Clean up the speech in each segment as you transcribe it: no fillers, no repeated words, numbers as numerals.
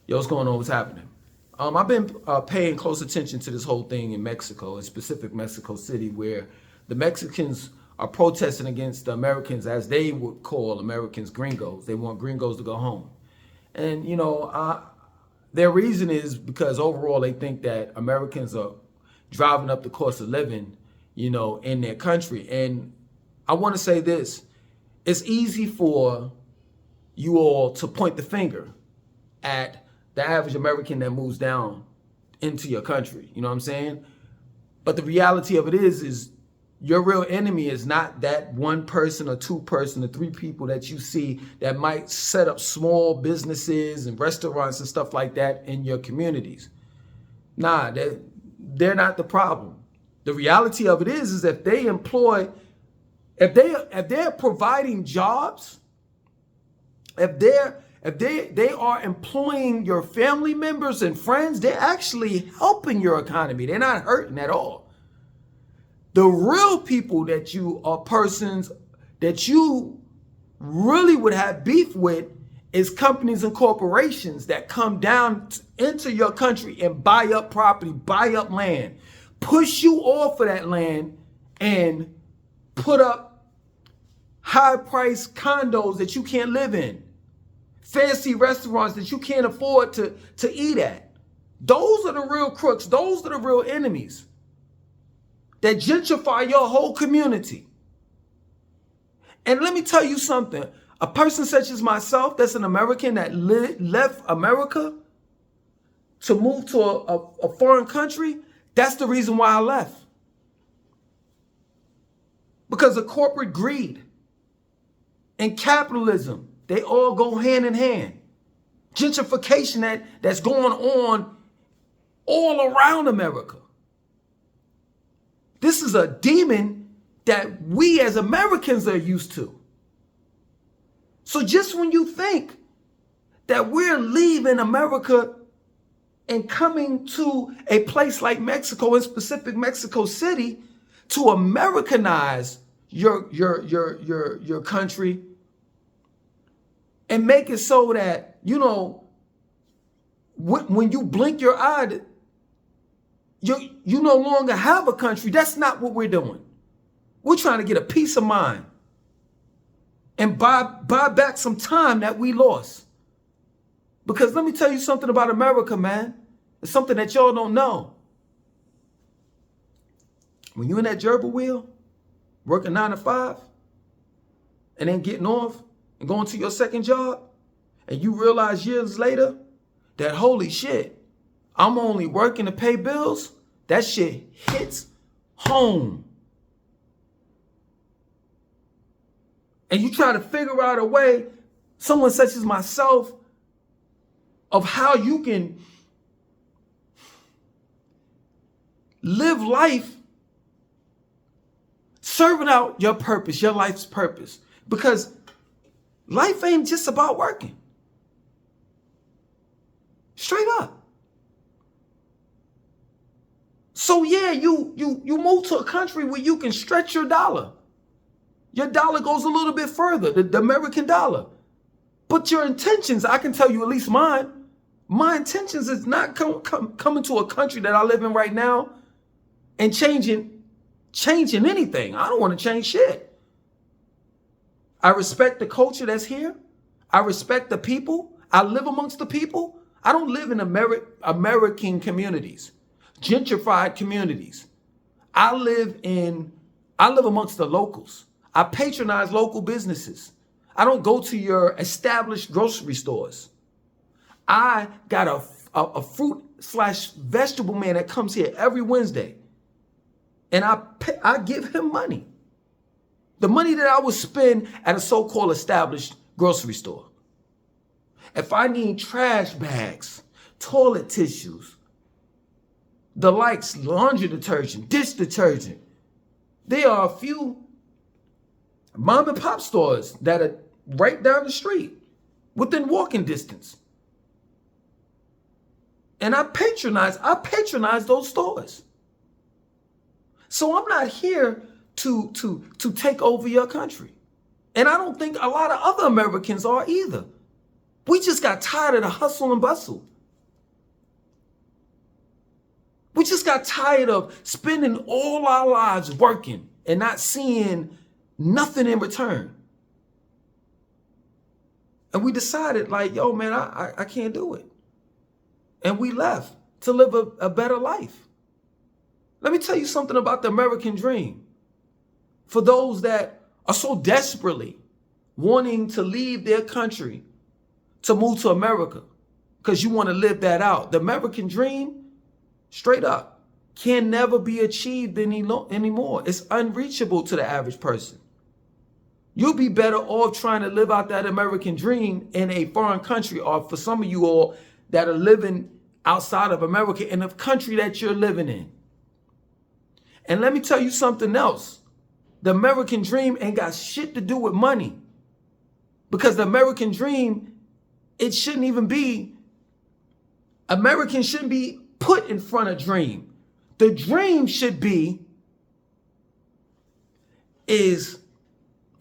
Yo, what's going on? What's happening? I've been paying close attention to this whole thing in Mexico, in specific Mexico City, where the Mexicans are protesting against the Americans, as they would call Americans, gringos. They want gringos to go home. And, their reason is because overall they think that Americans are driving up the cost of living, in their country. And I want to say this. It's easy for you all to point the finger at the average American that moves down into your country. You know what I'm saying? But the reality of it is your real enemy is not that one person or two person or three people that you see that might set up small businesses and restaurants and stuff like that in your communities. Nah, they're not the problem. The reality of it is if they employ, if they're providing jobs, if they are employing your family members and friends, they're actually helping your economy. They're not hurting at all. The real people that you are persons that you really would have beef with is companies and corporations that come down into your country and buy up property, buy up land, push you off of that land and put up high-priced condos that you can't live in. Fancy restaurants that you can't afford to eat at. Those are the real crooks. Those are the real enemies that gentrify your whole community. And let me tell you something. A person such as myself, that's an American that left America to move to a foreign country, that's the reason why I left. Because of corporate greed and capitalism. They all go hand in hand. Gentrification that's going on all around America. This is a demon that we as Americans are used to. So just when you think that we're leaving America and coming to a place like Mexico, in specific Mexico City, to Americanize your country, and make it so that, when you blink your eye, you no longer have a country. That's not what we're doing. We're trying to get a peace of mind and buy back some time that we lost. Because let me tell you something about America, man. It's something that y'all don't know. When you're in that gerbil wheel, working 9 to 5, and then getting off, and going to your second job, and you realize years later that, holy shit, I'm only working to pay bills, that shit hits home. And you try to figure out a way, someone such as myself, of how you can live life serving out your purpose, your life's purpose. Because life ain't just about working. Straight up. So yeah, you move to a country where you can stretch your dollar. Your dollar goes a little bit further, the American dollar. But your intentions, I can tell you, at least mine, my intentions is not coming to a country that I live in right now and changing anything. I don't want to change shit. I respect the culture that's here. I respect the people. I live amongst the people. I don't live in American communities, gentrified communities. I live amongst the locals. I patronize local businesses. I don't go to your established grocery stores. I got a fruit/vegetable man that comes here every Wednesday, and I give him money. The money that I would spend at a so-called established grocery store. If I need trash bags, toilet tissues, the likes, laundry detergent, dish detergent, there are a few mom and pop stores that are right down the street, within walking distance. And I patronize those stores. So I'm not here to take over your country. And I don't think a lot of other Americans are either. We just got tired of the hustle and bustle. just got tired of spending all our lives working and not seeing nothing in return. And we decided, like, yo, man, I can't do it. And we left to live a better life. Let me tell you something about the American dream. For those that are so desperately wanting to leave their country to move to America because you want to live that out, the American dream, straight up, can never be achieved anymore. It's unreachable to the average person. You'll be better off trying to live out that American dream in a foreign country, or for some of you all that are living outside of America, in the country that you're living in. And let me tell you something else. The American dream ain't got shit to do with money. Because the American dream, it shouldn't even be, American shouldn't be put in front of dream. The dream should be is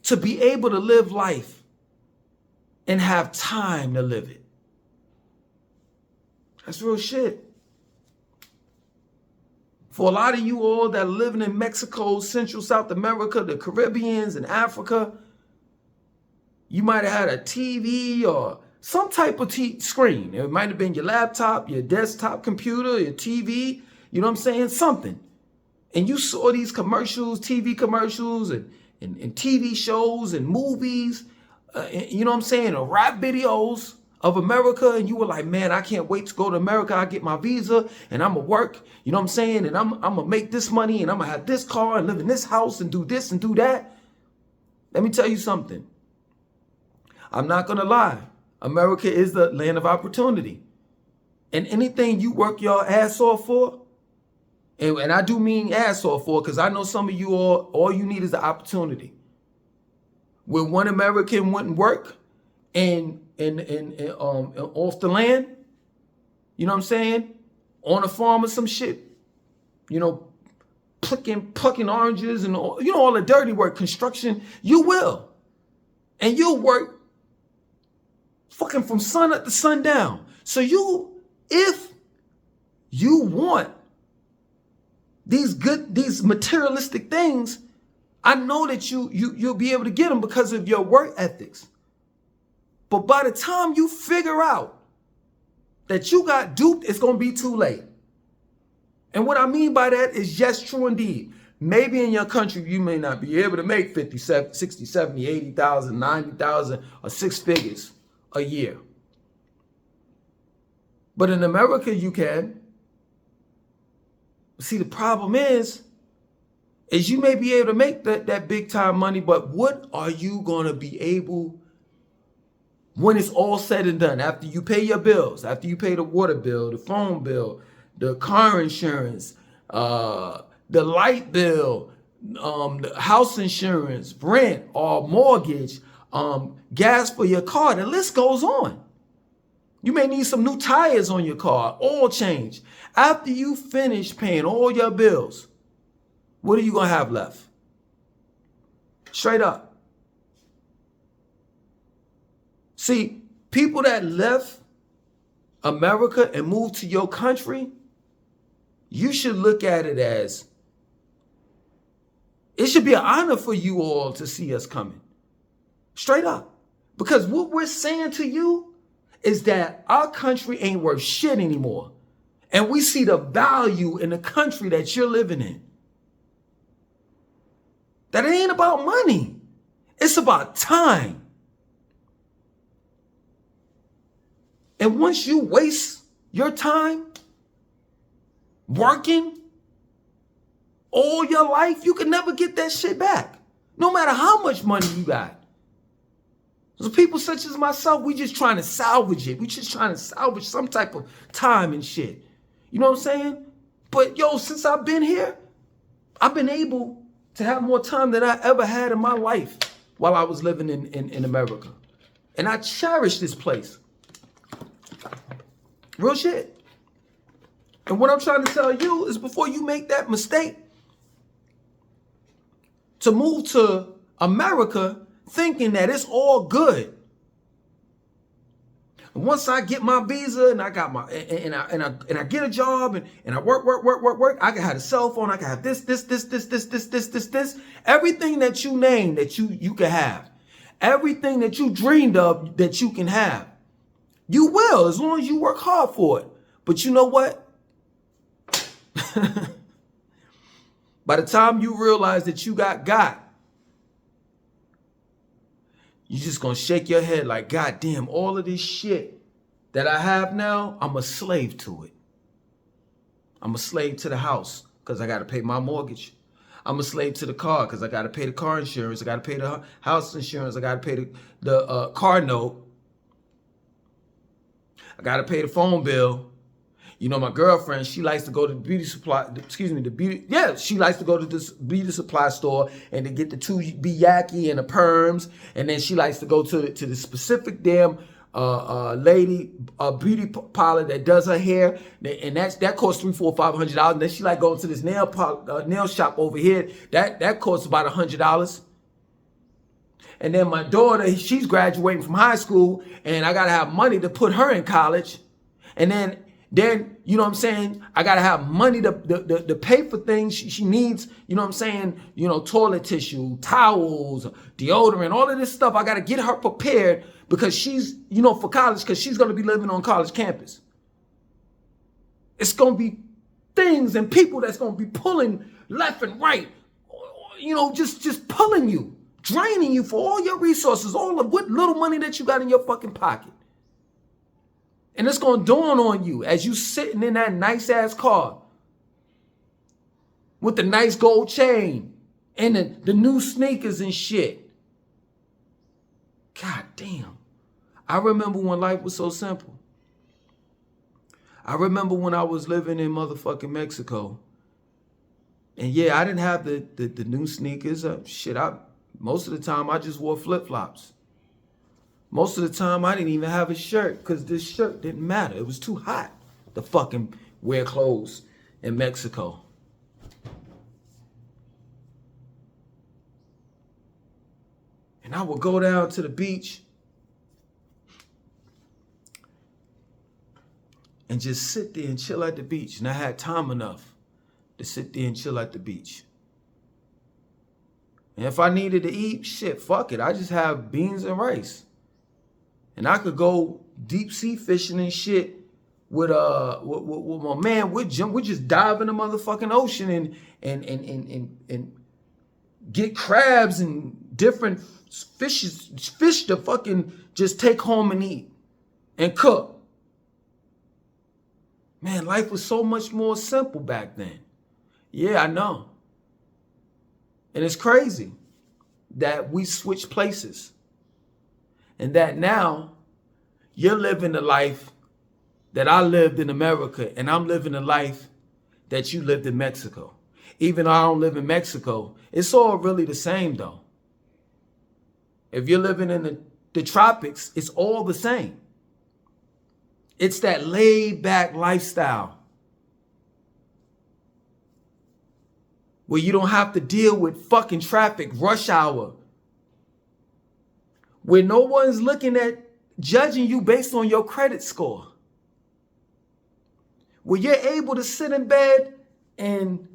to be able to live life and have time to live it. That's real shit. For a lot of you all that are living in Mexico, Central South America, the Caribbeans, and Africa, you might have had a TV or some type of screen. It might have been your laptop, your desktop computer, your TV, you know what I'm saying? Something. And you saw these commercials, TV commercials, and TV shows and movies, you know what I'm saying? And rap videos of America, and you were like, man, I can't wait to go to America. I get my visa and I'm gonna work, you know what I'm saying? And I'm gonna make this money and I'm gonna have this car and live in this house and do this and do that. Let me tell you something. I'm not gonna lie. America is the land of opportunity. And anything you work your ass off for, and I do mean ass off for, because I know some of you all you need is the opportunity. When one American wouldn't work and off the land, you know what I'm saying? On a farm or some shit, you know, plucking oranges and all, you know, all the dirty work, construction, you will. And you'll work fucking from sun up to sundown. So if you want these materialistic things, I know that you'll be able to get them because of your work ethics. But by the time you figure out that you got duped, it's going to be too late. And what I mean by that is, yes, true indeed. Maybe in your country, you may not be able to make 50, 60, 70, 80,000, 90,000 or six figures a year. But in America, you can. See, the problem is you may be able to make that big time money, but what are you going to be able, when it's all said and done, after you pay your bills, after you pay the water bill, the phone bill, the car insurance, the light bill, the house insurance, rent or mortgage, gas for your car, the list goes on. You may need some new tires on your car, oil change. After you finish paying all your bills, what are you going to have left? Straight up. See, people that left America and moved to your country, you should look at it as, it should be an honor for you all to see us coming. Straight up. Because what we're saying to you is that our country ain't worth shit anymore. And we see the value in the country that you're living in. That it ain't about money. It's about time. And once you waste your time working all your life, you can never get that shit back. No matter how much money you got. So people such as myself, we just trying to salvage it. We just trying to salvage some type of time and shit. You know what I'm saying? But yo, since I've been here, I've been able to have more time than I ever had in my life while I was living in America. And I cherish this place. Real shit. And what I'm trying to tell you is, before you make that mistake to move to America thinking that it's all good, And once I get my visa and I got my and I get a job and I work, I can have a cell phone, I can have this. Everything that you name that you can have. Everything that you dreamed of that you can have. You will, as long as you work hard for it. But you know what? By the time you realize that you got, you're just going to shake your head like, God damn, all of this shit that I have now, I'm a slave to it. I'm a slave to the house because I got to pay my mortgage. I'm a slave to the car because I got to pay the car insurance. I got to pay the house insurance. I got to pay the car note. I got to pay the phone bill. You know, my girlfriend, she likes to go to the beauty supply, she likes to go to this beauty supply store and to get the 2B Yaki and the perms. And then she likes to go to the specific damn lady, beauty parlor that does her hair. And that costs $300, $400, $500. And then she like going to this nail shop over here. That costs about $100. And then my daughter, she's graduating from high school and I got to have money to put her in college. And then, you know what I'm saying? I got to have money to pay for things she needs, you know what I'm saying? You know, toilet tissue, towels, deodorant, all of this stuff. I got to get her prepared because she's, you know, for college, because she's going to be living on college campus. It's going to be things and people that's going to be pulling left and right, you know, just pulling you, draining you for all your resources, all of what little money that you got in your fucking pocket. And it's going to dawn on you as you sitting in that nice ass car with the nice gold chain and the new sneakers and shit. God damn. I remember when life was so simple. I remember when I was living in motherfucking Mexico. And yeah, I didn't have the new sneakers. Most of the time I just wore flip-flops. Most of the time, I didn't even have a shirt because this shirt didn't matter. It was too hot to fucking wear clothes in Mexico. And I would go down to the beach and just sit there and chill at the beach. And I had time enough to sit there and chill at the beach. And if I needed to eat, shit, fuck it. I just have beans and rice. And I could go deep sea fishing and shit with my man. We'd just dive in the motherfucking ocean and get crabs and different fish to fucking just take home and eat and cook. Man, life was so much more simple back then. Yeah, I know. And it's crazy that we switch places. And that now you're living the life that I lived in America, and I'm living the life that you lived in Mexico. Even though I don't live in Mexico, it's all really the same though. If you're living in the tropics, it's all the same. It's that laid back lifestyle where you don't have to deal with fucking traffic, rush hour, where no one's looking at judging you based on your credit score. Where you're able to sit in bed and,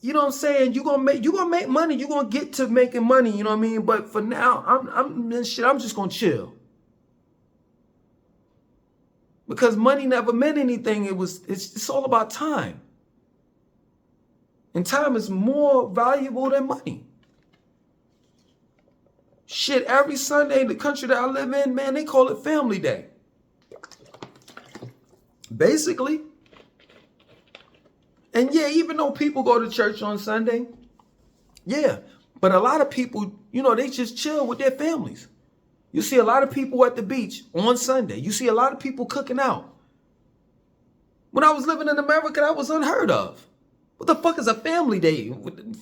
you know what I'm saying, you're gonna make money, you're gonna get to making money, you know what I mean? But for now, I'm just gonna chill. Because money never meant anything. It's all about time. And time is more valuable than money. Shit, every Sunday in the country that I live in, man, they call it Family Day. Basically. And yeah, even though people go to church on Sunday, yeah, but a lot of people, you know, they just chill with their families. You see a lot of people at the beach on Sunday. You see a lot of people cooking out. When I was living in America, that was unheard of. What the fuck is a family day?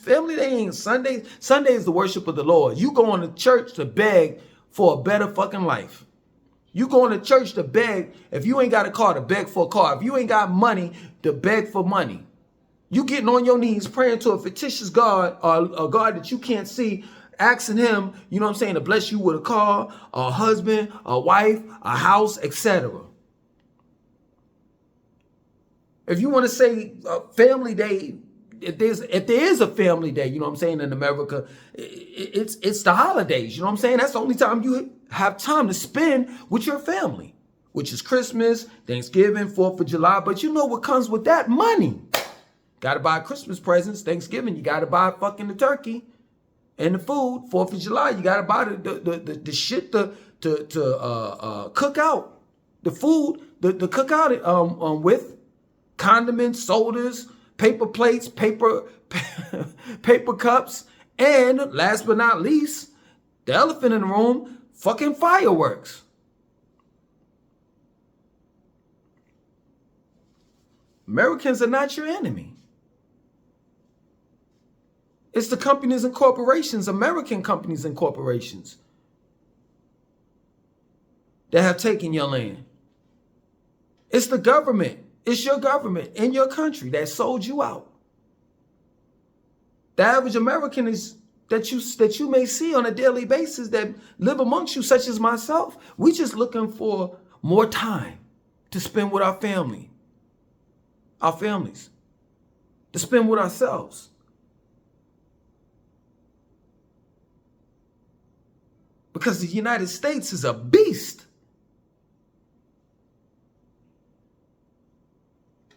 Family day ain't Sunday. Sunday is the worship of the Lord. You going to church to beg for a better fucking life. You going to church to beg. If you ain't got a car, to beg for a car. If you ain't got money, to beg for money. You getting on your knees praying to a fictitious God or a God that you can't see asking him, you know what I'm saying, to bless you with a car, a husband, a wife, a house, etc. If you want to say family day, if there is a family day, you know what I'm saying, in America, it's the holidays. You know what I'm saying? That's the only time you have time to spend with your family, which is Christmas, Thanksgiving, 4th of July. But you know what comes with that? Money. Got to buy Christmas presents. Thanksgiving, you got to buy fucking the turkey and the food. 4th of July, you got to buy the shit to cook out the food, the cook out with condiments, sodas, paper plates, paper cups, and last but not least, the elephant in the room, fucking fireworks. Americans are not your enemy. It's the companies and corporations, American companies and corporations, that have taken your land. It's the government. It's your government in your country that sold you out. The average American is that you may see on a daily basis that live amongst you, such as myself. We just looking for more time to spend with our family, our families, to spend with ourselves. Because the United States is a beast.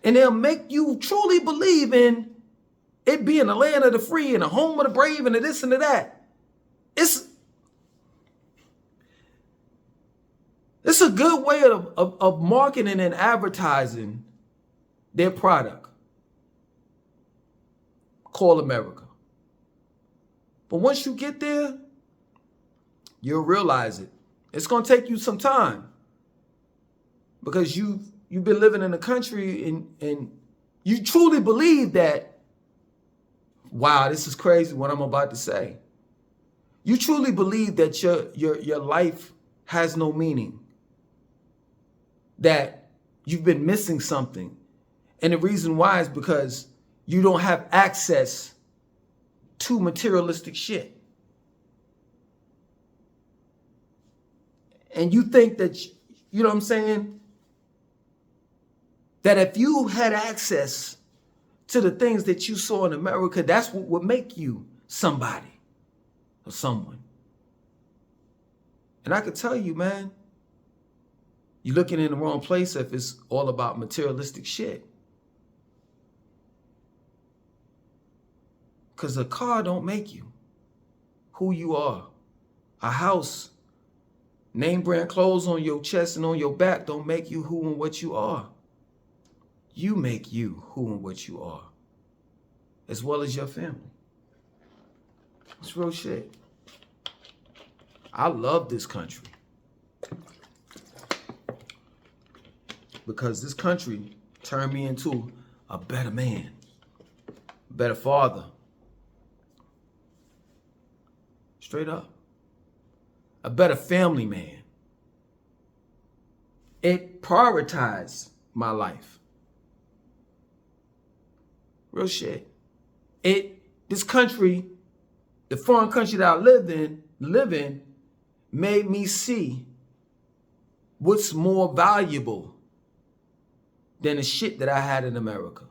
And they'll make you truly believe in it being the land of the free and the home of the brave and the this and the that. It's a good way of marketing and advertising their product called America. But once you get there, you'll realize it. It's going to take you some time because you've been living in a country and you truly believe that, wow, this is crazy what I'm about to say. You truly believe that your life has no meaning, that you've been missing something. And the reason why is because you don't have access to materialistic shit. And you think that, you know what I'm saying, that if you had access to the things that you saw in America, that's what would make you somebody or someone. And I could tell you, man, you're looking in the wrong place if it's all about materialistic shit. Because a car don't make you who you are. A house, name brand clothes on your chest and on your back don't make you who and what you are. You make you who and what you are, as well as your family. It's real shit. I love this country because this country turned me into a better man, a better father. Straight up. A better family man. It prioritized my life. Real shit. This country, the foreign country that I live in, made me see what's more valuable than the shit that I had in America.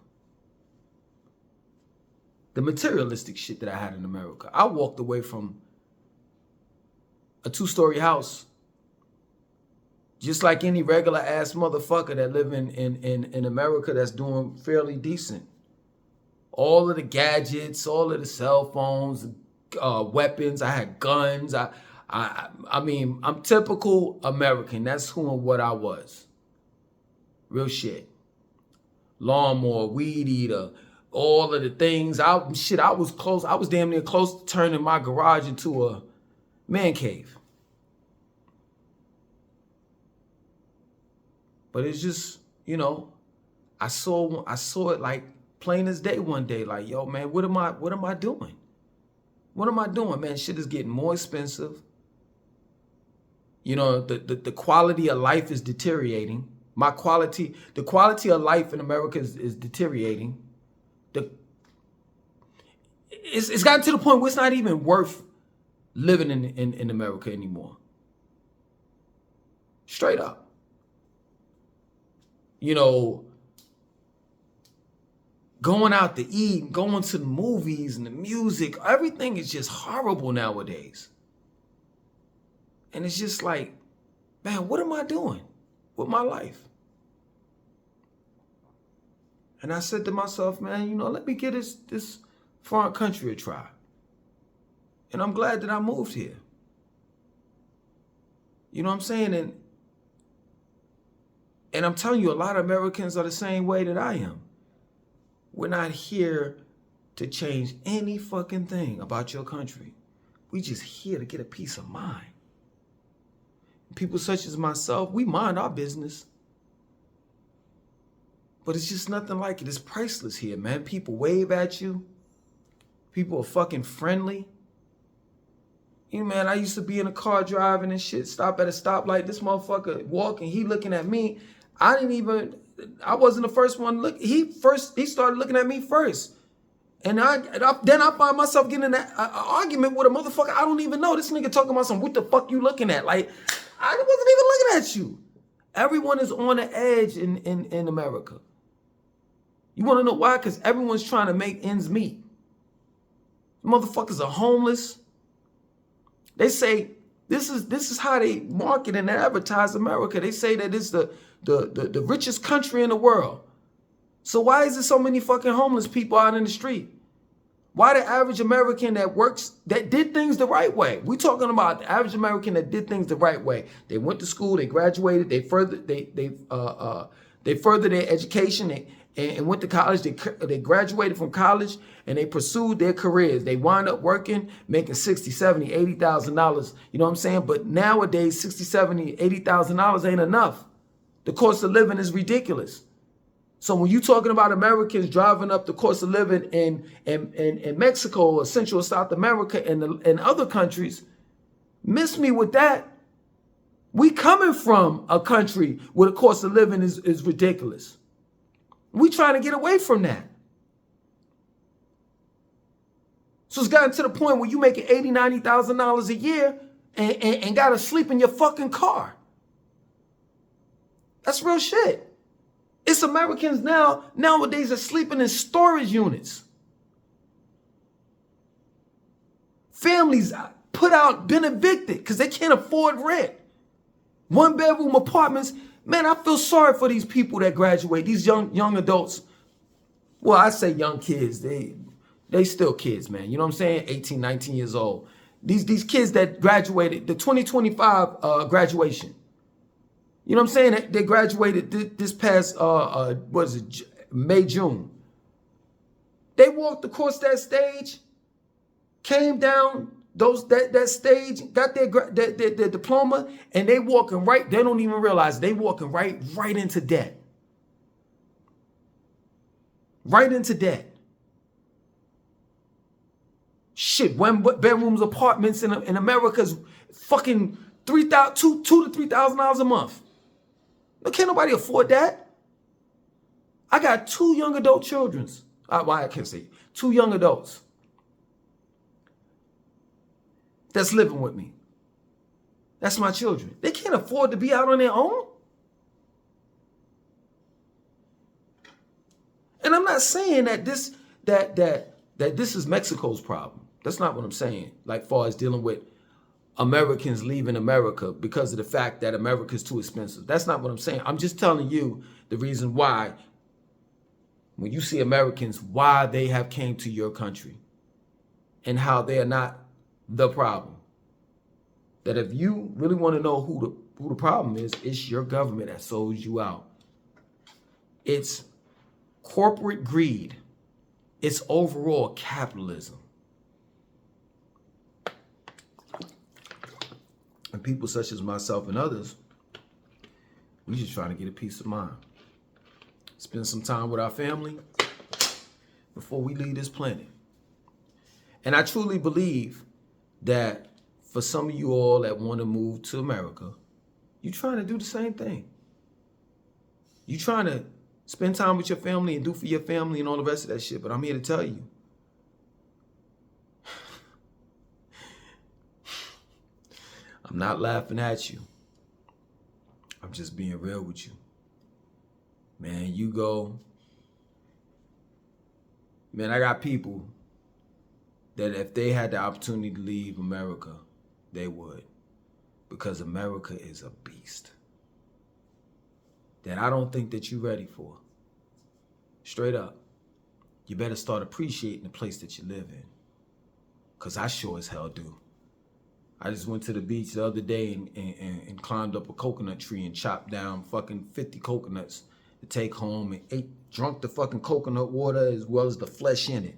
The materialistic shit that I had in America. I walked away from a 2-story house, just like any regular ass motherfucker that live in America that's doing fairly decent. All of the gadgets, all of the cell phones, weapons. I had guns. I mean, I'm typical American. That's who and what I was. Real shit. Lawnmower, weed eater, all of the things. I was close. I was damn near close to turning my garage into a man cave. But it's just, you know, I saw it like plain as day one day. Like, yo, man, what am I doing? What am I doing, man? Shit is getting more expensive. You know, the quality of life is deteriorating. The quality of life in America is deteriorating. It's gotten to the point where it's not even worth living in America anymore. Straight up. You know, going out to eat, going to the movies and the music, everything is just horrible nowadays. And it's just like, man, what am I doing with my life? And I said to myself, man, you know, let me give this foreign country a try. And I'm glad that I moved here. You know what I'm saying? And I'm telling you, a lot of Americans are the same way that I am. We're not here to change any fucking thing about your country. We just here to get a peace of mind. People such as myself, we mind our business. But it's just nothing like it. It's priceless here, man. People wave at you. People are fucking friendly. You know, man, I used to be in a car driving and shit, stop at a stoplight. This motherfucker walking, he looking at me. I wasn't the first one to look. He started looking at me first. And then I find myself getting in an argument with a motherfucker I don't even know. This nigga talking about some, what the fuck you looking at? Like, I wasn't even looking at you. Everyone is on the edge in America. You want to know why? Because everyone's trying to make ends meet. Motherfuckers are homeless. They say this is how they market and advertise America. They say that it's the richest country in the world. So why is there so many fucking homeless people out in the street? Why the average American that did things the right way? We talking about the average American that did things the right way. They went to school, they graduated, they furthered their education, and went to college. They graduated from college and they pursued their careers. They wound up working, making $60,000, $70,000, $80,000. You know what I'm saying? But nowadays, $60,000, $70,000, $80,000 ain't enough. The cost of living is ridiculous. So when you're talking about Americans driving up the cost of living in Mexico or Central or South America and other countries, miss me with that. We coming from a country where the cost of living is ridiculous. We trying to get away from that. So it's gotten to the point where you making $80,000, $90,000 a year and gotta sleep in your fucking car. That's real shit. It's Americans nowadays are sleeping in storage units. Families been evicted because they can't afford rent. 1-bedroom apartments. Man, I feel sorry for these people that graduate, these young adults. Well, I say young kids. They still kids, man. You know what I'm saying? 18, 19 years old. These kids that graduated, the 2025 graduation. You know what I'm saying? They graduated this past, May, June. They walked across that stage, came down that stage, got their diploma, and they walking right, they don't even realize they walking right into debt. Right into debt. Shit, 1-bedrooms apartments in America's fucking $2,000 to $3,000 a month. No, can't nobody afford that. I got 2 young adult children. I can't say 2 young adults that's living with me. That's my children. They can't afford to be out on their own. And I'm not saying that this is Mexico's problem. That's not what I'm saying. Like far as dealing with Americans leaving America because of the fact that America is too expensive. That's not what I'm saying. I'm just telling you the reason why, when you see Americans, why they have came to your country and how they are not the problem. That if you really want to know who the problem is, it's your government that sold you out. It's corporate greed. It's overall capitalism. And people such as myself and others, we just trying to get a peace of mind. Spend some time with our family before we leave this planet. And I truly believe that for some of you all that want to move to America, you're trying to do the same thing. You're trying to spend time with your family and do for your family and all the rest of that shit. But I'm here to tell you, I'm not laughing at you. I'm just being real with you. Man, you go. Man, I got people that if they had the opportunity to leave America, they would. Because America is a beast that I don't think that you're ready for. Straight up. You better start appreciating the place that you live in. Because I sure as hell do. I just went to the beach the other day and climbed up a coconut tree and chopped down fucking 50 coconuts to take home and drunk the fucking coconut water as well as the flesh in it.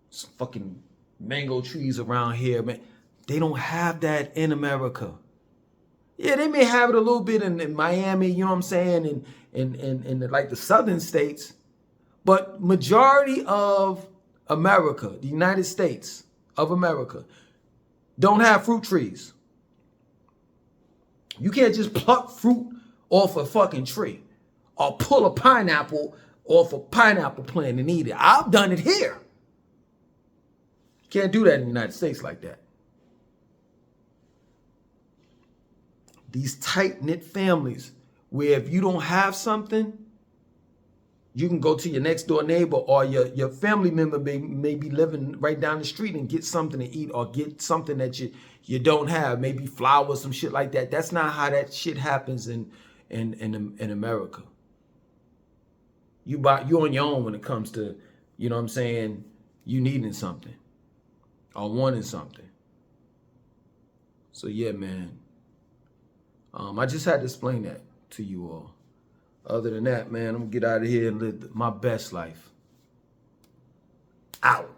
Some fucking mango trees around here, man. They don't have that in America. Yeah, they may have it a little bit in Miami, you know what I'm saying, in like the southern states. But majority of America, the United States of America, don't have fruit trees. You can't just pluck fruit off a fucking tree or pull a pineapple off a pineapple plant and eat it. I've done it here. You can't do that in the United States like that. These tight-knit families where if you don't have something, you can go to your next door neighbor or your family member may be living right down the street and get something to eat or get something that you don't have, maybe flowers, some shit like that. That's not how that shit happens in America. You're on your own when it comes to, you know what I'm saying, you needing something or wanting something. So yeah, man. I just had to explain that to you all. Other than that, man, I'm gonna get out of here and live my best life. Out.